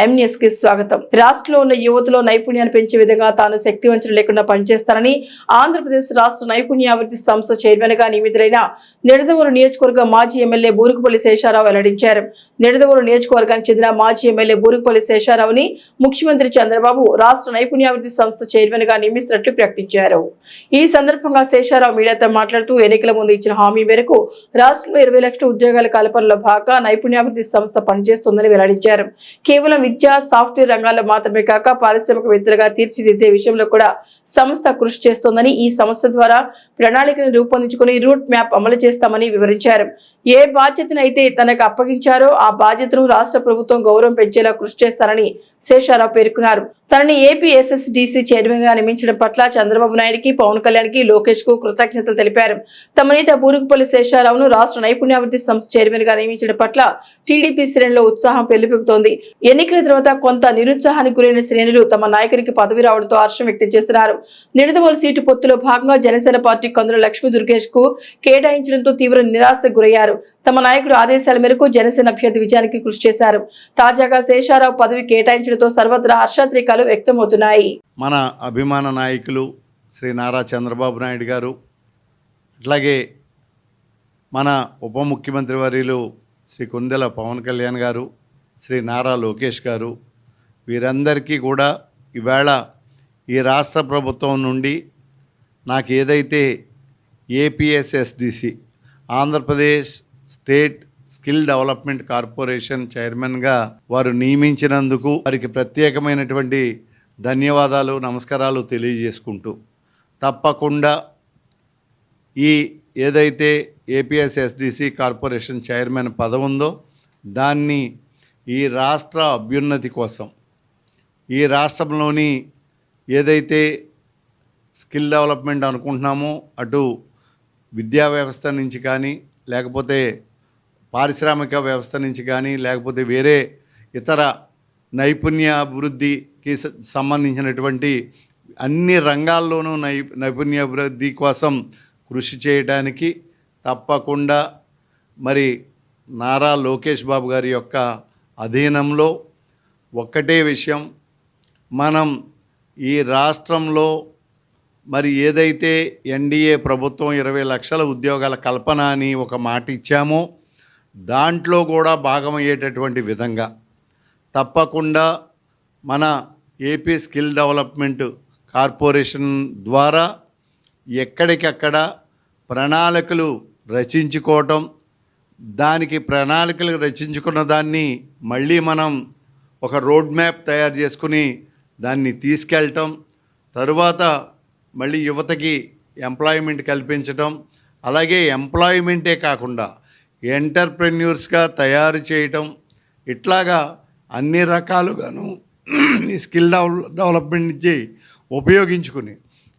MS కి స్వాగతం. రాష్ట్రంలో ఉన్న యువతలో నైపుణ్యాన్ని పెంచే విధంగా తాను శక్తివంచన లేకుండా పనిచేస్తానని ఆంధ్రప్రదేశ్ రాష్ట్ర నైపుణ్యాభివృద్ధి సంస్థ చైర్మన్ గా నియమితులైన నిడదవోలు నియోజకవర్గ మాజీ ఎమ్మెల్యే బూరుగుపల్లి శేషారావు వెల్లడించారు. నిడదవోలు నియోజకవర్గానికి చెందిన మాజీ ఎమ్మెల్యే బూరుగుపల్లి శేషారావుని ముఖ్యమంత్రి చంద్రబాబు రాష్ట్ర నైపుణ్యాభివృద్ధి సంస్థ చైర్మన్ గా నియమిస్తున్నట్లు ప్రకటించారు. ఈ సందర్భంగా శేషారావు మీడియాతో మాట్లాడుతూ ఎన్నికల ముందు ఇచ్చిన హామీ మేరకు రాష్ట్రంలో 20 లక్షల ఉద్యోగాల కల్పనలో భాగంగా నైపుణ్యాభివృద్ధి సంస్థ పనిచేస్తుందని వెల్లడించారు. కేవలం విద్యా సాఫ్ట్వేర్ రంగాల్లో మాత్రమే కాక పారిశ్రామికవేత్తలుగా తీర్చిదిద్దే విషయంలో కూడా సంస్థ కృషి చేస్తోందని, ఈ సంస్థ ద్వారా ప్రణాళికను రూపొందించుకుని రూట్ మ్యాప్ అమలు చేస్తామని వివరించారు. ఏ బాధ్యతనైతే తనకు అప్పగించారో ఆ బాధ్యతను రాష్ట్ర ప్రభుత్వం గౌరవం పెంచేలా కృషి చేస్తారని శేషారావు పేర్కొన్నారు. తనని ఏపీ ఎస్ఎస్డిసి చైర్మన్ గా నియమించడం పట్ల చంద్రబాబు నాయుడుకి, పవన్ కళ్యాణ్ కి, లోకేష్ కు కృతజ్ఞతలు తెలిపారు. తమ నేత బూరుగుపల్లి శేషారావును రాష్ట్ర నైపుణ్యాభివృద్ధి సంస్థ చైర్మన్ గా నియమించడం పట్ల టీడీపీ శ్రేణుల్లో ఉత్సాహం పెళ్లిపెక్కుతోంది. ఎన్నికల తర్వాత కొంత నిరుత్సాహానికి గురైన శ్రేణులు తమ నాయకునికి పదవి రావడంతో హర్షం వ్యక్తం చేస్తున్నారు. నిడదవోలు సీటు పొత్తులో భాగంగా జనసేన పార్టీ కందుల లక్ష్మీ దుర్గేష్ కు కేటాయించడంతో తీవ్ర నిరాశకు గురయ్యారు. తమ నాయకుడు ఆదేశాల మేరకు జనసేన అభ్యర్థి విజయానికి కృషి చేశారు. తాజాగా శేషారావు పదవి కేటాయించడంతో సర్వత్రా హర్షాత్రికాలు వ్యక్తమవుతున్నాయి. మన అభిమాన నాయకులు శ్రీ నారా చంద్రబాబు నాయుడు గారు, అట్లాగే మన ఉప ముఖ్యమంత్రి వర్యులు శ్రీ కుందెల పవన్ కళ్యాణ్ గారు, శ్రీ నారా లోకేష్ గారు, వీరందరికీ కూడా ఈవేళ ఈ రాష్ట్ర ప్రభుత్వం నుండి నాకు ఏదైతే APSSDC Andhra Pradesh state skill development corporation చైర్మన్గా వారు నియమించినందుకు వారికి ప్రత్యేకమైనటువంటి ధన్యవాదాలు, నమస్కారాలు తెలియజేసుకుంటూ, తప్పకుండా ఈ ఏదైతే ఏపీఎస్ఎస్డిసి కార్పొరేషన్ చైర్మన్ పదవి ఉందో దాన్ని ఈ రాష్ట్ర అభ్యున్నతి కోసం, ఈ రాష్ట్రంలోని ఏదైతే స్కిల్ డెవలప్మెంట్ అనుకుంటున్నామో అటు విద్యా వ్యవస్థ నుంచి కానీ, లేకపోతే పారిశ్రామిక వ్యవస్థ నుంచి కానీ, లేకపోతే వేరే ఇతర నైపుణ్యాభివృద్ధికి సంబంధించినటువంటి అన్ని రంగాల్లోనూ నైపుణ్యాభివృద్ధి కోసం కృషి చేయడానికి తప్పకుండా మరి నారా లోకేష్ బాబు గారి యొక్క అధీనంలో ఒక్కటే విషయం, మనం ఈ రాష్ట్రంలో మరి ఏదైతే ఎన్డీఏ ప్రభుత్వం 20 లక్షల ఉద్యోగాల కల్పన అని ఒక మాట ఇచ్చామో దాంట్లో కూడా భాగమయ్యేటటువంటి విధంగా తప్పకుండా మన ఏపీ స్కిల్ డెవలప్మెంట్ కార్పొరేషన్ ద్వారా ఎక్కడికక్కడ ప్రణాళికలు రచించుకోవటం, దానికి ప్రణాళికలు రచించుకున్న దాన్ని మళ్ళీ మనం ఒక రోడ్ మ్యాప్ తయారు చేసుకుని దాన్ని తీసుకెళ్ళటం, తరువాత మళ్ళీ యువతకి ఎంప్లాయ్మెంట్ కల్పించటం, అలాగే ఎంప్లాయ్మెంటే కాకుండా ఎంటర్ప్రెన్యూర్స్గా తయారు చేయటం, ఇట్లాగా అన్ని రకాలుగాను ఈ స్కిల్ డెవలప్మెంట్ నుంచి ఉపయోగించుకుని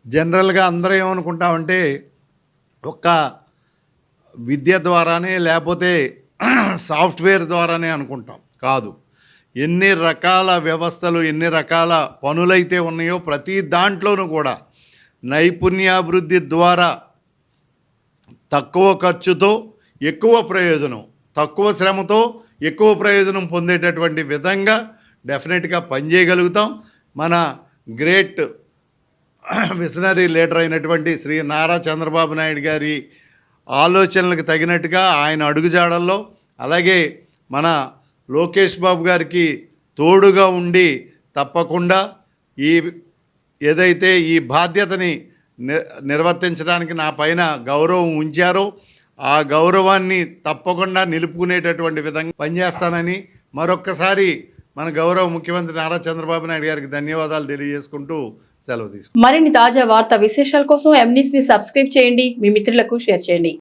జనరల్గా అందరూ ఏమనుకుంటామంటే ఒక్క విద్య ద్వారానే లేకపోతే సాఫ్ట్వేర్ ద్వారానే అనుకుంటాం. కాదు, ఎన్ని రకాల వ్యవస్థలు, ఎన్ని రకాల పనులైతే ఉన్నాయో ప్రతి దాంట్లోనూ కూడా నైపుణ్యాభివృద్ధి ద్వారా తక్కువ ఖర్చుతో ఎక్కువ ప్రయోజనం, తక్కువ శ్రమతో ఎక్కువ ప్రయోజనం పొందేటటువంటి విధంగా డెఫినెట్గా పనిచేయగలుగుతాం. మన గ్రేట్ విజనరీ లీడర్ అయినటువంటి శ్రీ నారా చంద్రబాబు నాయుడు గారి ఆలోచనలకు తగినట్టుగా ఆయన అడుగుజాడల్లో, అలాగే మన లోకేష్ బాబు గారికి తోడుగా ఉండి తప్పకుండా ఈ ఏదైతే ఈ బాధ్యతని నిర్వర్తించడానికి నా పైన గౌరవం ఉంచారో ఆ గౌరవాన్ని తప్పకుండా నిలుపుకునేటటువంటి విధంగా పనిచేస్తానని మరొక్కసారి మన గౌరవ ముఖ్యమంత్రి నారా చంద్రబాబు నాయుడు గారికి ధన్యవాదాలు తెలియజేసుకుంటూ సెలవు తీసుకుంటాం. మరిన్ని తాజా వార్తా విశేషాల కోసం ఎంన్యూస్ ని సబ్స్క్రైబ్ చేయండి, మీ మిత్రులకు షేర్ చేయండి.